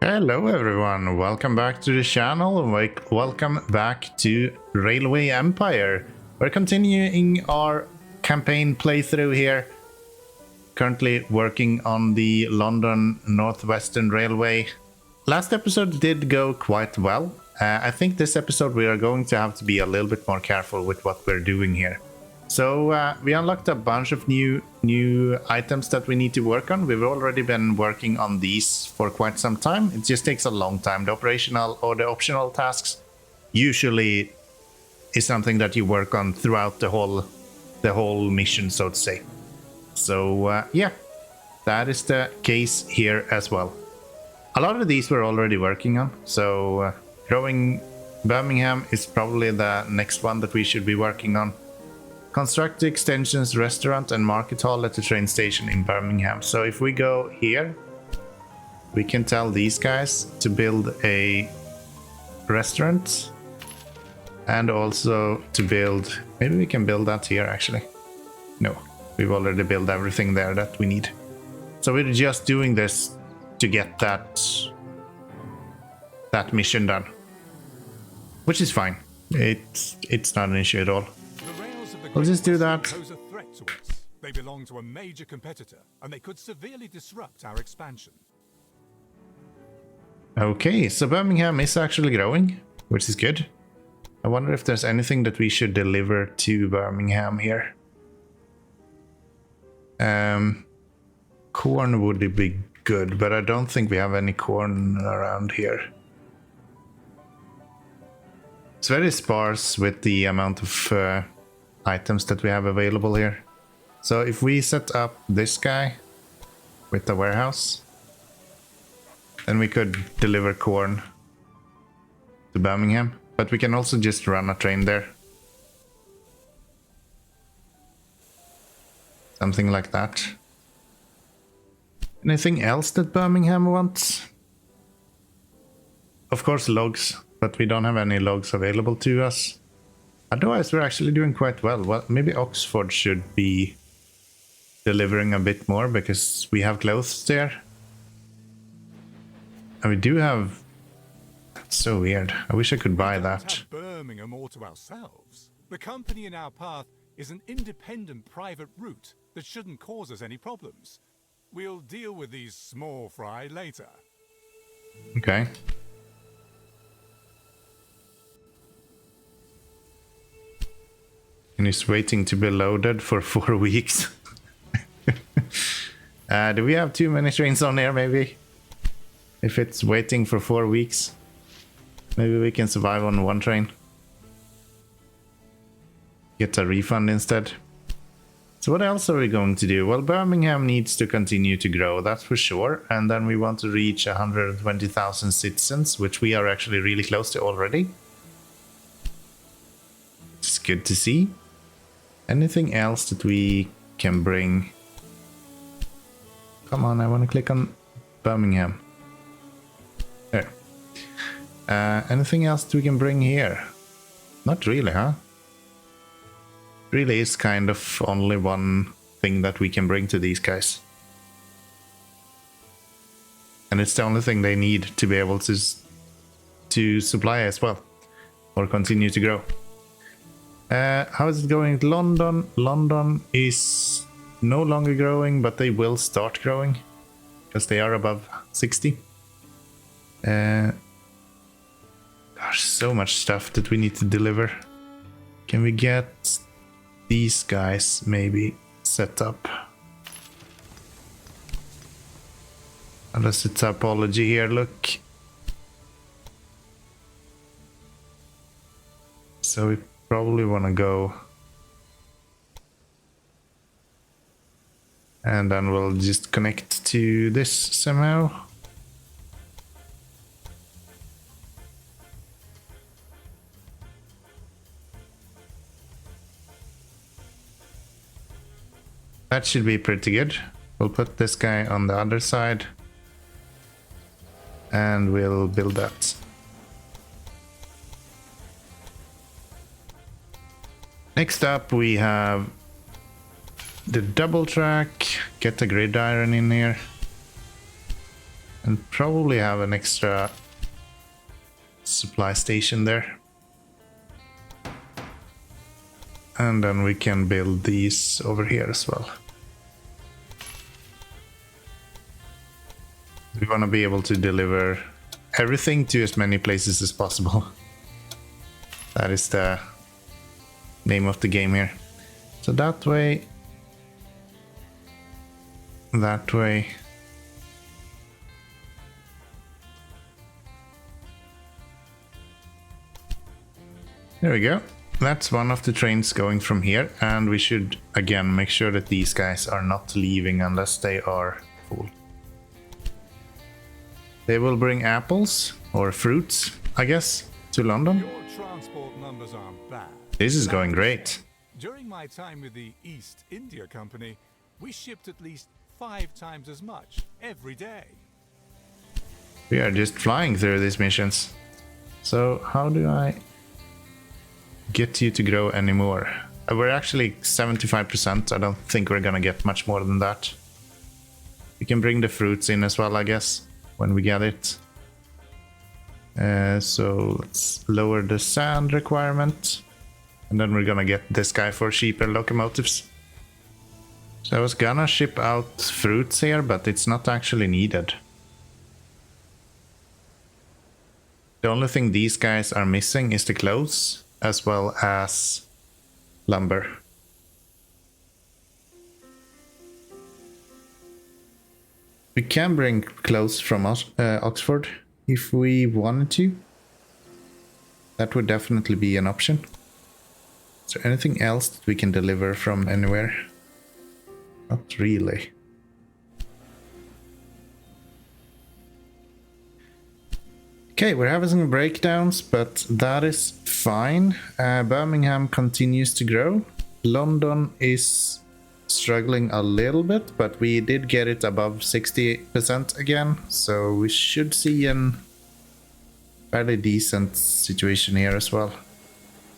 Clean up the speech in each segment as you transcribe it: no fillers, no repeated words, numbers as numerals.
Hello everyone, welcome back to the channel, welcome back to Railway Empire. We're continuing our campaign playthrough here. Currently working on the London Northwestern Railway. Last episode did go quite well. I think this episode we are going to have to be a little bit more careful with what we're doing here. So we unlocked a bunch of new items that we need to work on. We've already been working on these for quite some time. It just takes a long time. The operational or the optional tasks usually is something that you work on throughout the whole mission, so to say. So yeah, that is the case here as well. A lot of these we're already working on. So growing Birmingham is probably the next one that we should be working on. Construct extensions, restaurant and market hall at the train station in Birmingham. So if we go here, we can tell these guys to build a restaurant and also to build, maybe we can build that here actually. No, we've already built everything there that we need. So we're just doing this to get that mission done, which is fine. It's not an issue at all. We'll just do that. Pose a threat to us. They belong to a major competitor, and they could severely disrupt our expansion. Okay, so Birmingham is actually growing, which is good. I wonder if there's anything that we should deliver to Birmingham here. Corn would be good, but I don't think we have any corn around here. It's very sparse with the amount of items that we have available here. So if we set up this guy with the warehouse, then we could deliver corn to Birmingham, but we can also just run a train there. Something like that. Anything else that Birmingham wants? Of course logs, but we don't have any logs available to us. Otherwise, we're actually doing quite well. Well, maybe Oxford should be delivering a bit more because we have clothes there. And we do have... That's so weird. I wish I could buy that. Birmingham all to ourselves. The company in our path is an independent private route that shouldn't cause us any problems. We'll deal with these small fry later. Okay. And he's waiting to be loaded for 4 weeks. Do we have too many trains on here, maybe? If it's waiting for 4 weeks, maybe we can survive on one train. Get a refund instead. So what else are we going to do? Well, Birmingham needs to continue to grow, that's for sure. And then we want to reach 120,000 citizens, which we are actually really close to already. It's good to see. Anything else that we can bring? Come on, I want to click on Birmingham. There. Anything else that we can bring here? Not really, huh? Really is kind of only one thing that we can bring to these guys. And it's the only thing they need to be able to supply as well. Or continue to grow. How is it going? London. London is no longer growing, but they will start growing because they are above 60. Gosh, so much stuff that we need to deliver. Can we get these guys maybe set up? How does the topology here look? So we probably want to go, and then we'll just connect to this somehow. That should be pretty good. We'll put this guy on the other side and we'll build that. Next up we have the double track. Get the gridiron in here. And probably have an extra supply station there. And then we can build these over here as well. We want to be able to deliver everything to as many places as possible. That is the name of the game here. So that way, that way. There we go. That's one of the trains going from here, and we should again make sure that these guys are not leaving unless they are full. They will bring apples or fruits, I guess, to London. Your transport numbers aren't bad. This is going great. During my time with the East India Company, we shipped at least 5 times as much every day. We are just flying through these missions. So how do I get you to grow anymore? We're actually 75%. I don't think we're gonna get much more than that. We can bring the fruits in as well, I guess, when we get it. So let's lower the sand requirement. And then we're gonna get this guy for cheaper locomotives. So I was gonna ship out fruits here, but it's not actually needed. The only thing these guys are missing is the clothes, as well as lumber. We can bring clothes from Oxford if we wanted to. That would definitely be an option. Is there anything else that we can deliver from anywhere? Not really. Okay, we're having some breakdowns, but that is fine. Birmingham continues to grow. London is struggling a little bit, but we did get it above 60% again, so we should see a fairly decent situation here as well.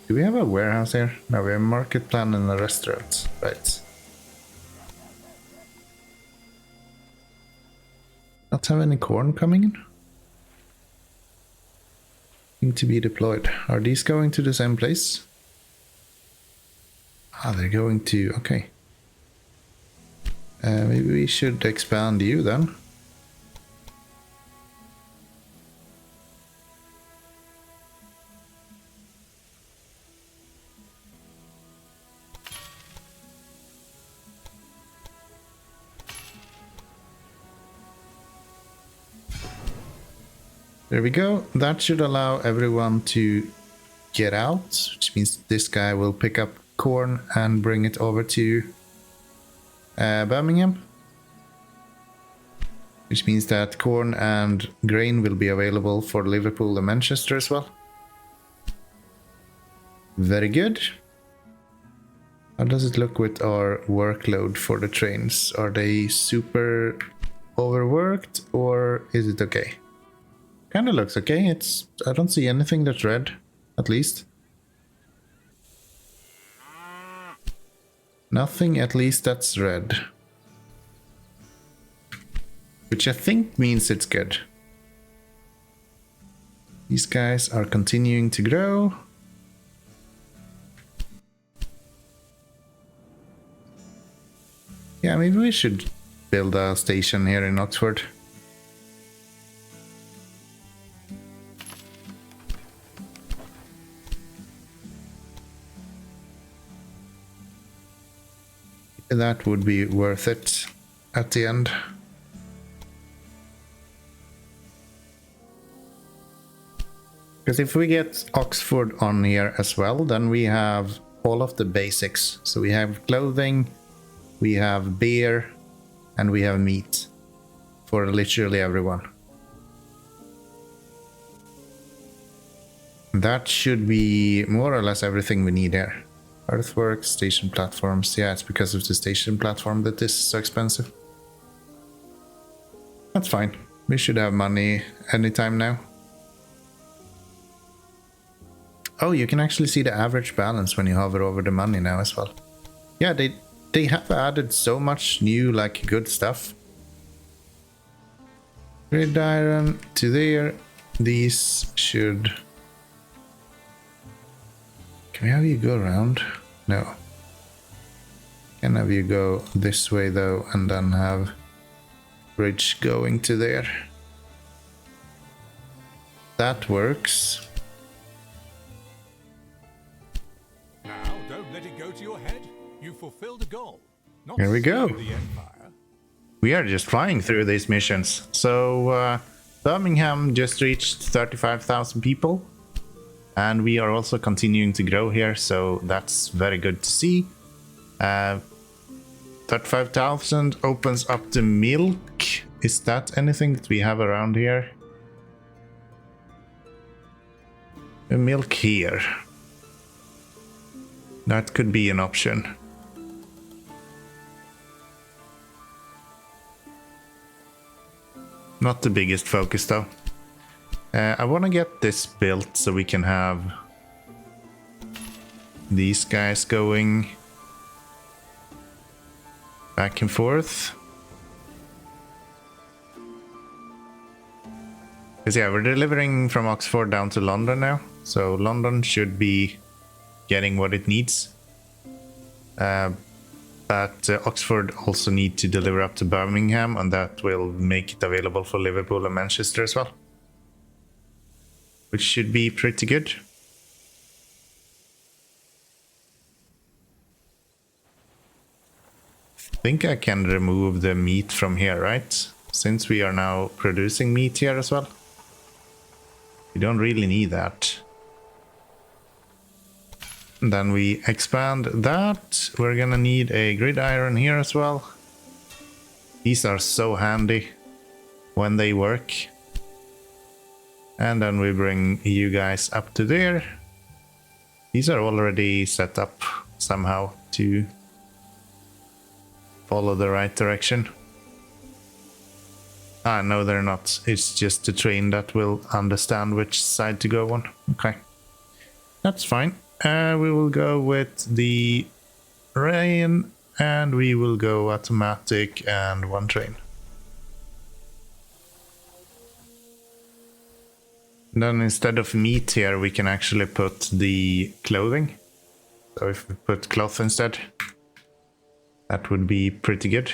Do we have a warehouse here? No, we have a market plan and a restaurant. Right. Not have any corn coming in? To be deployed. Are these going to the same place? Ah, they're going to... okay. Maybe we should expand you then. There we go. That should allow everyone to get out, which means this guy will pick up corn and bring it over to Birmingham. Which means that corn and grain will be available for Liverpool and Manchester as well. Very good. How does it look with our workload for the trains? Are they super overworked or is it okay? Kind of looks okay. I don't see anything that's red, at least. Nothing at least that's red. Which I think means it's good. These guys are continuing to grow. Yeah, maybe we should build a station here in Oxford. That would be worth it at the end. Because if we get Oxford on here as well, then we have all of the basics. So we have clothing, we have beer, and we have meat for literally everyone. That should be more or less everything we need here. Earthworks, station platforms. Yeah, it's because of the station platform that this is so expensive. That's fine. We should have money anytime now. Oh, you can actually see the average balance when you hover over the money now as well. Yeah, they have added so much new, like, good stuff. Grid iron to there. These should... Can we have you go around? No. Can have you go this way though, and then have bridge going to there. That works. Now, don't let it go to your head. You fulfilled a goal. Not Here we go. save the Empire. We are just flying through these missions. So Birmingham just reached 35,000 people. And we are also continuing to grow here, so that's very good to see. 35,000 opens up the milk. Is that anything that we have around here? A milk here. That could be an option. Not the biggest focus though. I want to get this built so we can have these guys going back and forth. Because yeah, we're delivering from Oxford down to London now. So London should be getting what it needs. But Oxford also need to deliver up to Birmingham, and that will make it available for Liverpool and Manchester as well. Which should be pretty good. I think I can remove the meat from here, right? Since we are now producing meat here as well. We don't really need that. And then we expand that. We're gonna need a grid iron here as well. These are so handy when they work. And then we bring you guys up to there. These are already set up somehow to follow the right direction. Ah, no, they're not. It's just the train that will understand which side to go on. Okay. That's fine. We will go with the rain, and we will go automatic and one train. Then instead of meat here, we can actually put the clothing. So if we put cloth instead, that would be pretty good.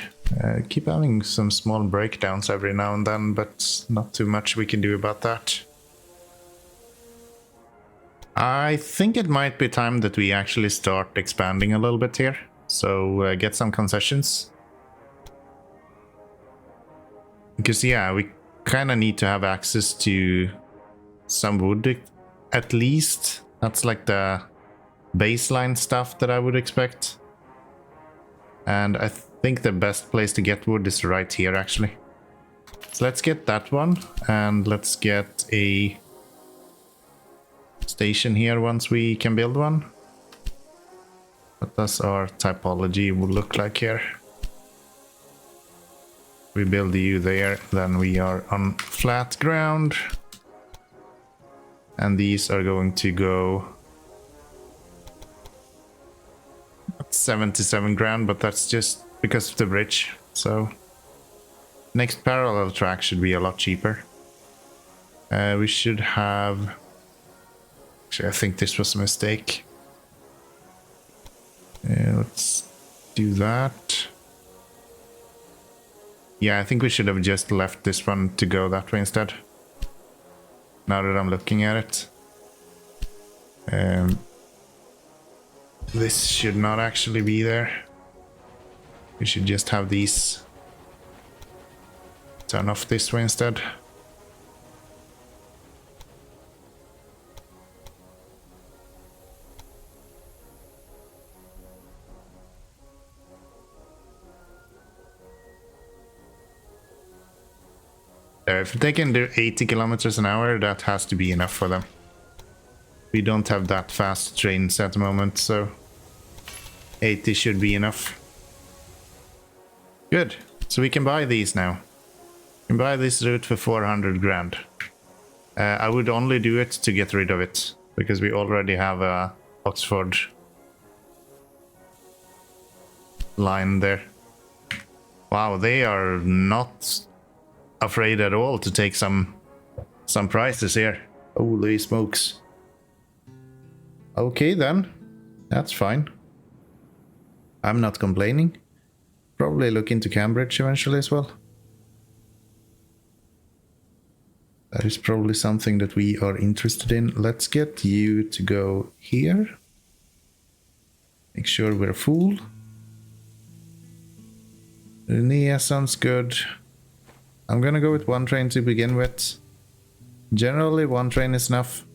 Keep having some small breakdowns every now and then, but not too much we can do about that. I think it might be time that we actually start expanding a little bit here. So get some concessions. Because yeah, we kind of need to have access to some wood at least. That's like the baseline stuff that I would expect. And I think the best place to get wood is right here actually. So let's get that one, and let's get a station here once we can build one. What does our typology would look like here? We build you there, then we are on flat ground. And these are going to go at 77 grand, but that's just because of the bridge. So next parallel track should be a lot cheaper. We should have... Actually, I think this was a mistake. Let's do that. Yeah, I think we should have just left this one to go that way instead. Now that I'm looking at it. This should not actually be there. We should just have these turn off this way instead. If they can do 80 kilometers an hour, that has to be enough for them. We don't have that fast trains at the moment, so 80 should be enough. Good. So we can buy these now. We can buy this route for 400 grand. I would only do it to get rid of it, because we already have a Oxford line there. Wow, they are not afraid at all to take some prizes here. Holy smokes. Okay then, that's fine. I'm not complaining. Probably look into Cambridge eventually as well. That is probably something that we are interested in. Let's get you to go here. Make sure we're full. Nia sounds good. I'm gonna go with one train to begin with. Generally, one train is enough.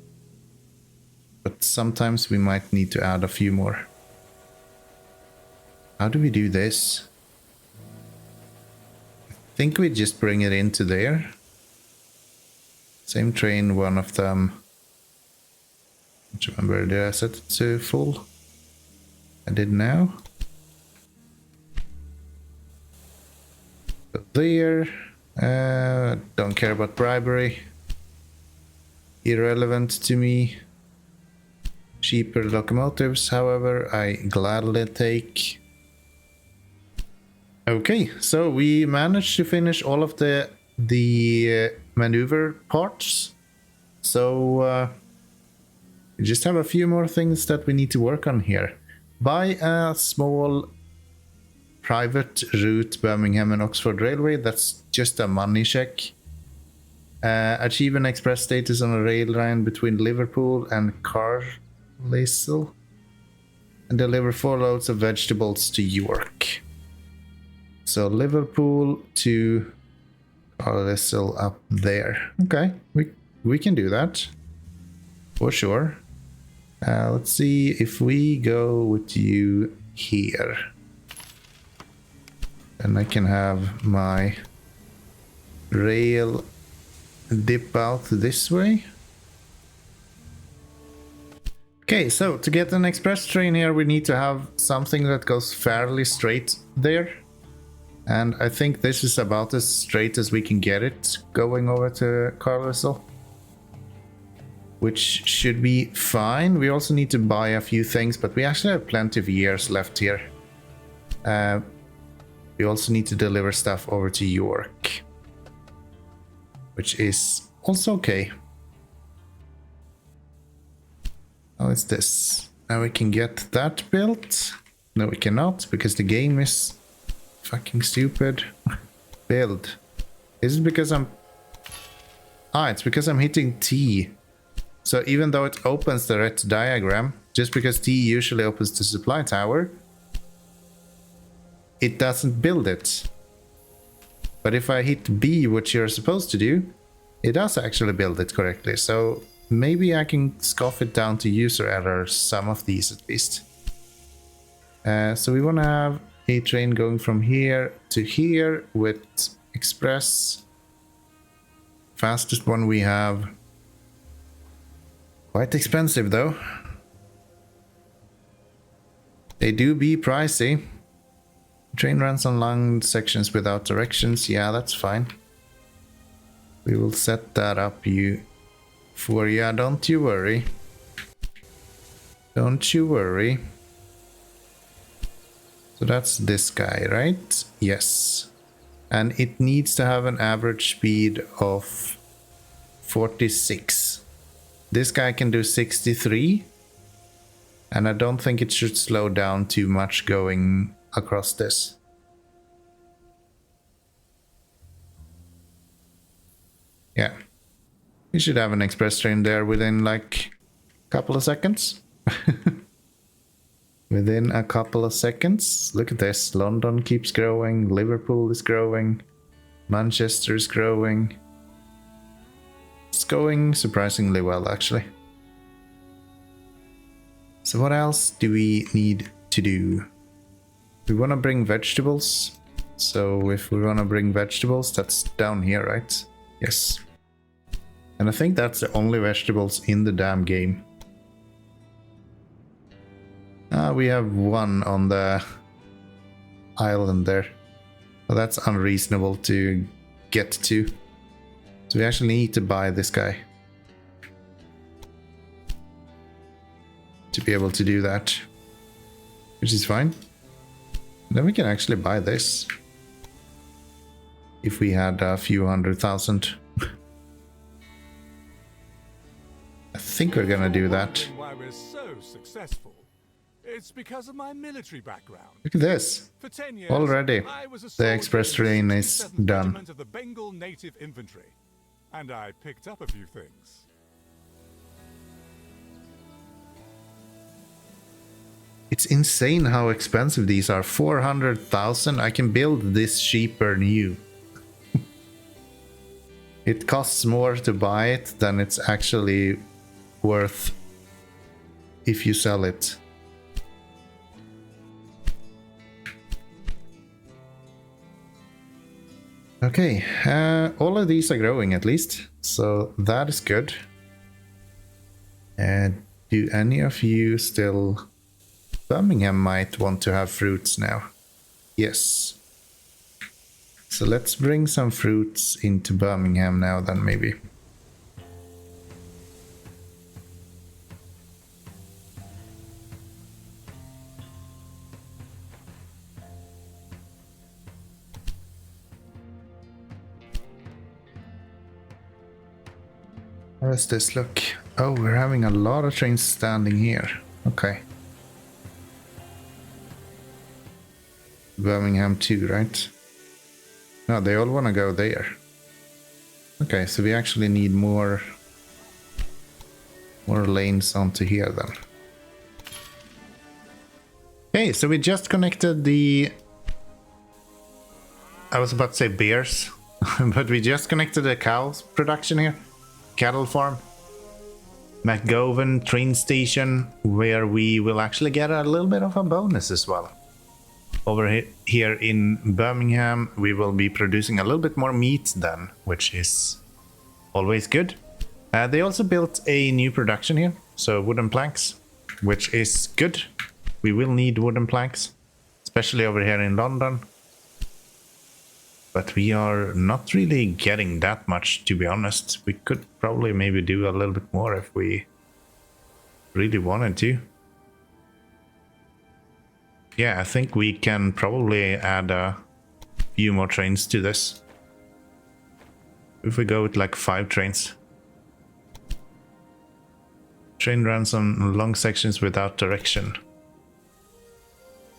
But sometimes we might need to add a few more. How do we do this? I think we just bring it into there. Same train, one of them. Don't remember, did I set it to full? I did now. So there. Don't care about bribery. Irrelevant to me. Cheaper locomotives, however, I gladly take. Okay, so we managed to finish all of the maneuver parts. So we just have a few more things that we need to work on here. Buy a small private route Birmingham and Oxford Railway. That's just a money check. Achieve an express status on a rail line between Liverpool and Carlisle. And deliver 4 loads of vegetables to York. So Liverpool to Carlisle up there. Okay, we can do that. For sure. Let's see if we go with you here. And I can have my rail dip out this way. Okay, so to get an express train here, we need to have something that goes fairly straight there. And I think this is about as straight as we can get it going over to Carlisle. Which should be fine. We also need to buy a few things, but we actually have plenty of years left here. We also need to deliver stuff over to York. Which is also okay. How is this? Now we can get that built. No, we cannot, because the game is fucking stupid. Build. Is it because I'm... it's because I'm hitting T. So even though it opens the red diagram, just because T usually opens the supply tower, it doesn't build it. But if I hit B, which you're supposed to do, it does actually build it correctly. So maybe I can scoff it down to user error, some of these at least. So we want to have a train going from here to here with express. Fastest one we have. Quite expensive though. They do be pricey. Train runs on long sections without directions. Yeah, that's fine. We will set that up for you. Don't you worry. Don't you worry. So that's this guy, right? Yes. And it needs to have an average speed of 46. This guy can do 63. And I don't think it should slow down too much going across this. Yeah. You should have an express train there within like a couple of seconds. Within a couple of seconds. Look at this. London keeps growing. Liverpool is growing. Manchester is growing. It's going surprisingly well, actually. So what else do we need to do? We want to bring vegetables. So if we want to bring vegetables, that's down here, right? Yes. And I think that's the only vegetables in the damn game. We have one on the island there. Well, that's unreasonable to get to. So we actually need to buy this guy. To be able to do that. Which is fine. And then we can actually buy this. if we had a few 100,000. I think we're gonna do that. Why we're so successful? It's because of my military background. Look at this. For 10 years, Already, I was a the soldier express in the train is 67th done. Regiment of the Bengal Native Infantry, and I picked up a few things. It's insane how expensive these are. 400,000. I can build this cheaper new. It costs more to buy it than it's actually worth if you sell it. Okay, all of these are growing at least, so that is good. Do any of you still... Birmingham might want to have fruits now. Yes. So let's bring some fruits into Birmingham now then, maybe. How does this look? Oh, we're having a lot of trains standing here. Okay. Birmingham too, right? No, they all want to go there. Okay, so we actually need more lanes onto here then. Okay, so we just connected the... I was about to say bears, but we just connected the cows production here. Cattle farm. McGovern train station, where we will actually get a little bit of a bonus as well. Over here in Birmingham, we will be producing a little bit more meat then, which is always good. They also built a new production here, so wooden planks, which is good. We will need wooden planks, especially over here in London. But we are not really getting that much, to be honest. We could probably maybe do a little bit more if we really wanted to. Yeah, I think we can probably add a few more trains to this. If we go with like 5 trains. Train runs on long sections without direction.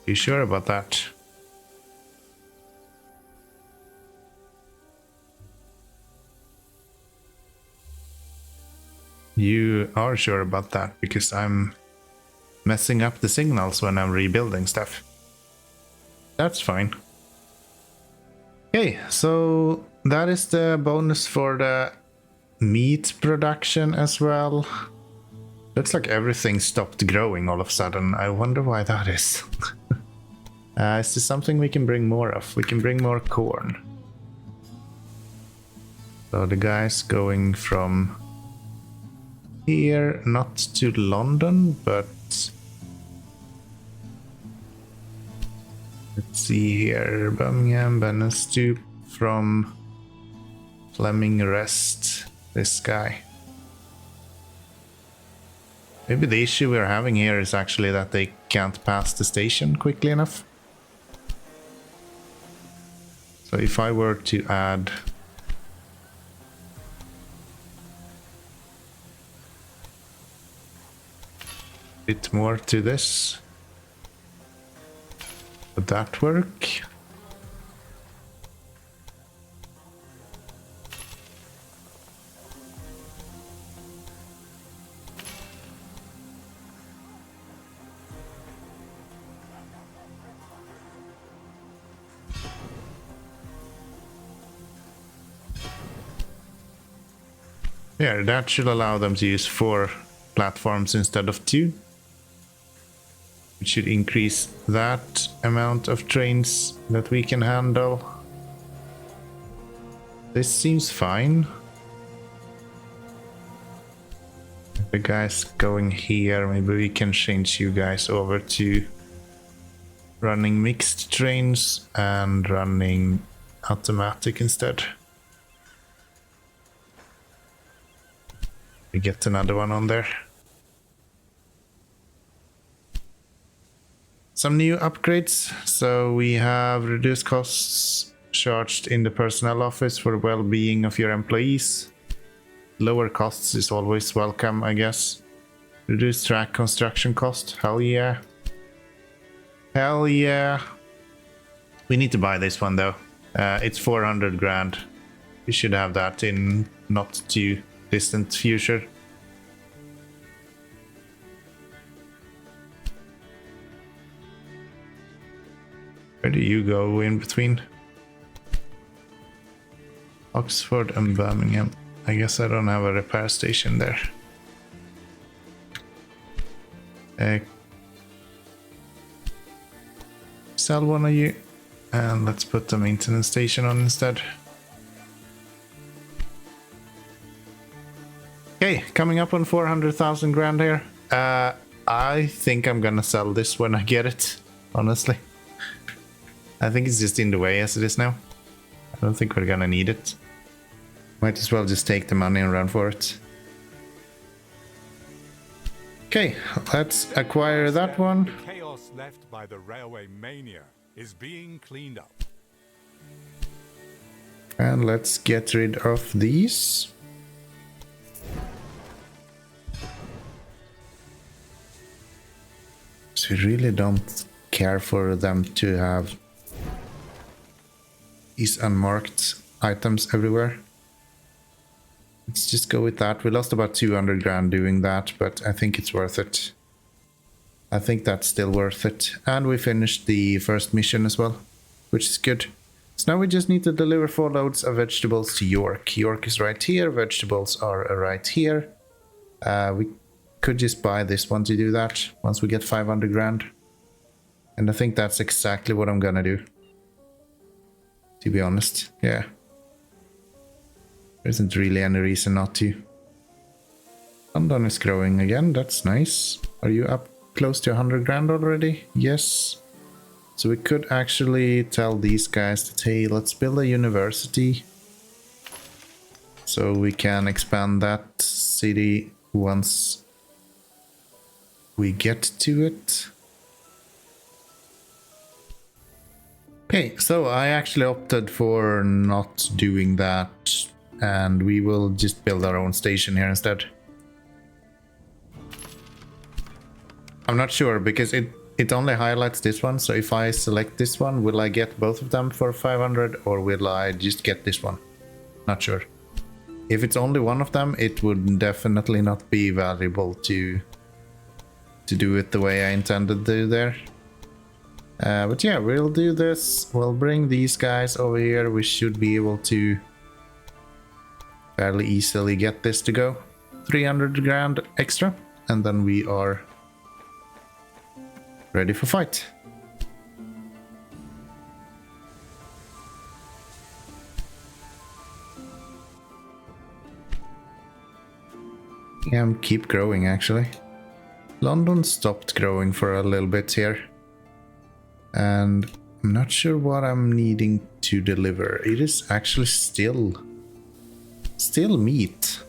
You sure about that? You are sure about that, because I'm messing up the signals when I'm rebuilding stuff. That's fine. Okay, so that is the bonus for the meat production as well. Looks like everything stopped growing all of a sudden. I wonder why that is. Is this something we can bring more of? We can bring more corn. So the guy's going from here, not to London, but let's see here, Birmingham, Bennestoop, from Fleming Rest, this guy. Maybe the issue we're having here is actually that they can't pass the station quickly enough. So if I were to add a bit more to this, would that work? Yeah, that should allow them to use 4 platforms instead of 2. It should increase that amount of trains that we can handle. This seems fine. The guys going here, maybe we can change you guys over to running mixed trains and running automatic instead. We get another one on there. Some new upgrades. So we have reduced costs, charged in the personnel office for well-being of your employees. Lower costs is always welcome, I guess. Reduce track construction cost. Hell yeah. Hell yeah. We need to buy this one though. It's 400 grand. We should have that in not too distant future. Where do you go in between? Oxford and Birmingham. I guess I don't have a repair station there. Sell one of you, and let's put the maintenance station on instead. Okay, coming up on 400,000 grand here. I think I'm gonna sell this when I get it, honestly. I think it's just in the way as it is now. I don't think we're gonna need it. Might as well just take the money and run for it. Okay, let's acquire that one. The chaos left by the railway mania is being cleaned up. And let's get rid of these. So we really don't care for them to have these unmarked items everywhere. Let's just go with that. We lost about 200 grand doing that, but I think it's worth it. I think that's still worth it. And we finished the first mission as well, which is good. So now we just need to deliver 4 loads of vegetables to York. York is right here, vegetables are right here. We could just buy this one to do that once we get 500 grand. And I think that's exactly what I'm gonna do. To be honest, yeah. There isn't really any reason not to. London is growing again, that's nice. Are you up close to 100 grand already? Yes. So we could actually tell these guys that, hey, let's build a university. So we can expand that city once we get to it. Okay, so I actually opted for not doing that. And we will just build our own station here instead. I'm not sure because it only highlights this one. So if I select this one, will I get both of them for 500 or will I just get this one? Not sure. If it's only one of them, it would definitely not be valuable to do it the way I intended to do there. But yeah, we'll do this. We'll bring these guys over here. We should be able to fairly easily get this to go. 300 grand extra, and then we are ready for fight. Yeah, keep growing actually. London stopped growing for a little bit here. And I'm not sure what I'm needing to deliver. It is actually still meat.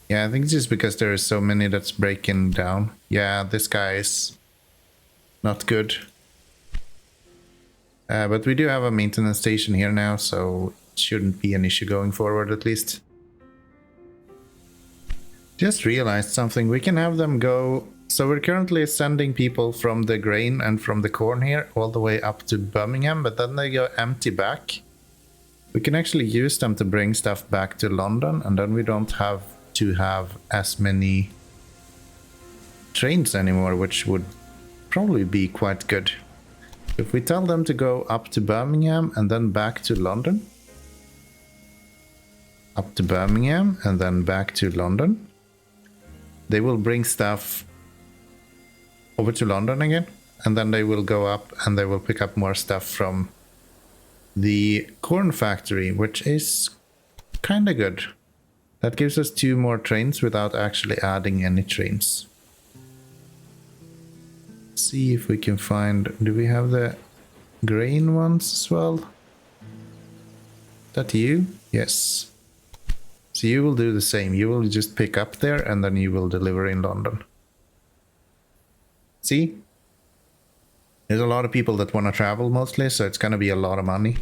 Yeah, I think it's just because there is so many that's breaking down. Yeah, this guy is not good. But we do have a maintenance station here now, so it shouldn't be an issue going forward at least. Just realized something. We can have them go. So we're currently sending people from the grain and from the corn here all the way up to Birmingham, but then they go empty back. We can actually use them to bring stuff back to London, and then we don't have to have as many trains anymore, which would probably be quite good. If we tell them to go up to Birmingham and then back to London, up to Birmingham and then back to London, they will bring stuff over to London again, and then they will go up and they will pick up more stuff from the corn factory, which is kind of good. That gives us 2 more trains without actually adding any trains. See if we can find... Do we have the grain ones as well? Is that you? Yes. So you will do the same. You will just pick up there and then you will deliver in London. See? There's a lot of people that want to travel mostly, so it's gonna be a lot of money.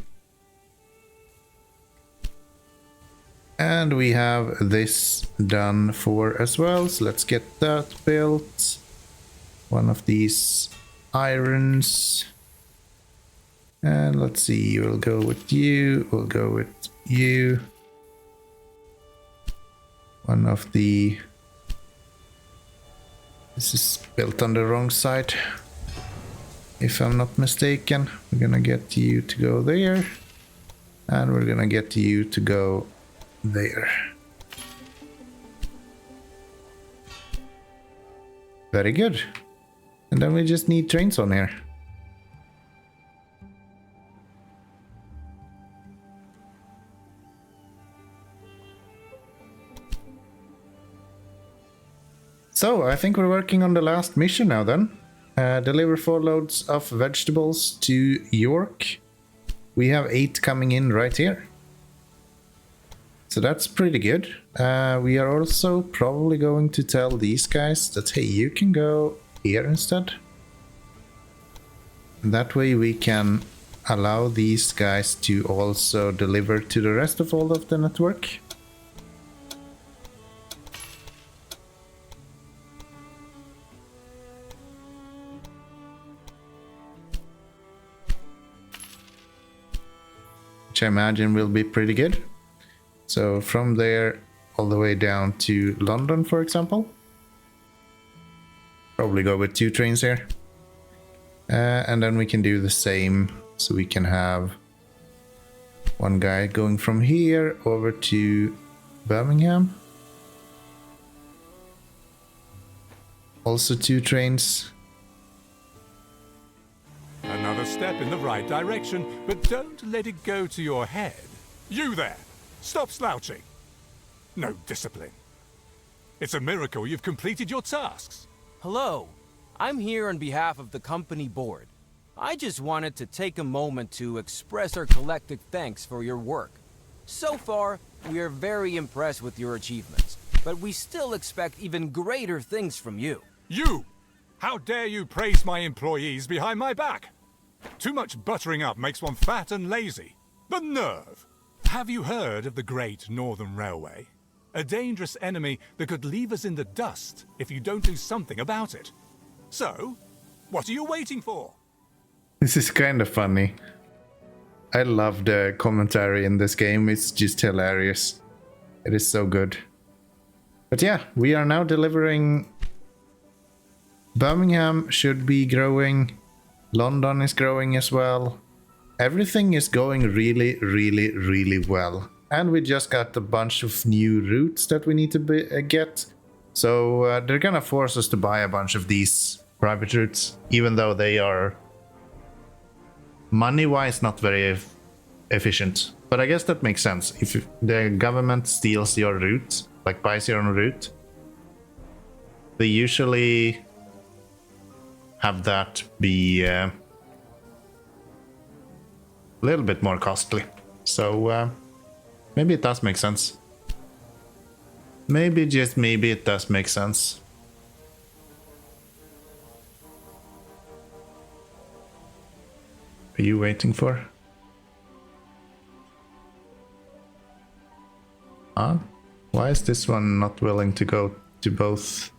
And we have this done for as well, so let's get that built. One of these irons. And let's see, we'll go with you, we'll go with you. One of the... This is built on the wrong side, if I'm not mistaken. We're gonna get you to go there. And we're gonna get you to go there. Very good. And then we just need trains on here. So I think we're working on the last mission now then. Deliver 4 loads of vegetables to York. We have 8 coming in right here. So that's pretty good. We are also probably going to tell these guys that, hey, you can go here instead. That way we can allow these guys to also deliver to the rest of all of the network. Which I imagine will be pretty good. So from there all the way down to London, for example. Probably go with 2 trains here. And then we can do the same. So we can have one guy going from here over to Birmingham. Also 2 trains. Another step in the right direction, but don't let it go to your head. You there! Stop slouching! No discipline. It's a miracle you've completed your tasks. Hello. I'm here on behalf of the company board. I just wanted to take a moment to express our collective thanks for your work. So far, we are very impressed with your achievements, but we still expect even greater things from you. You! How dare you praise my employees behind my back? Too much buttering up makes one fat and lazy. The nerve! Have you heard of the Great Northern Railway? A dangerous enemy that could leave us in the dust if you don't do something about it. So, what are you waiting for? This is kind of funny. I love the commentary in this game. It's just hilarious. It is so good. But yeah, we are now delivering. Birmingham should be growing. London is growing as well. Everything is going really, really, really well. And we just got a bunch of new routes that we need to get. So they're gonna force us to buy a bunch of these private routes, even though they are money-wise not very efficient. But I guess that makes sense. If the government steals your route, like buys your own route, they usually have that be a little bit more costly. So maybe it does make sense. Maybe, just maybe, it does make sense. Are you waiting for? Huh? Why is this one not willing to go to both?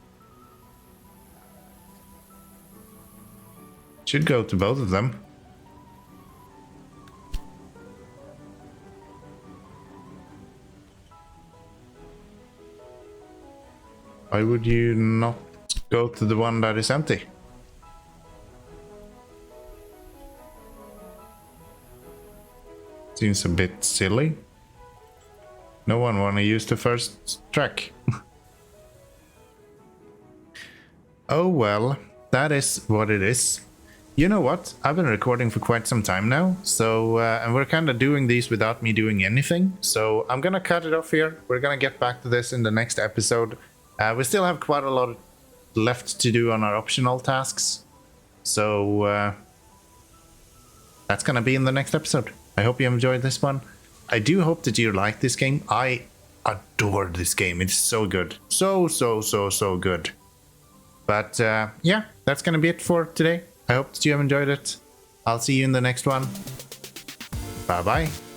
Should go to both of them. Why would you not go to the one that is empty? Seems a bit silly. No one want to use the first track. Oh well, that is what it is. You know what? I've been recording for quite some time now, so and we're kind of doing these without me doing anything. So I'm gonna cut it off here. We're gonna get back to this in the next episode. We still have quite a lot left to do on our optional tasks, so that's gonna be in the next episode. I hope you enjoyed this one. I do hope that you like this game. I adore this game. It's so good. So good. But yeah, that's gonna be it for today. I hope that you have enjoyed it. I'll see you in the next one. Bye bye.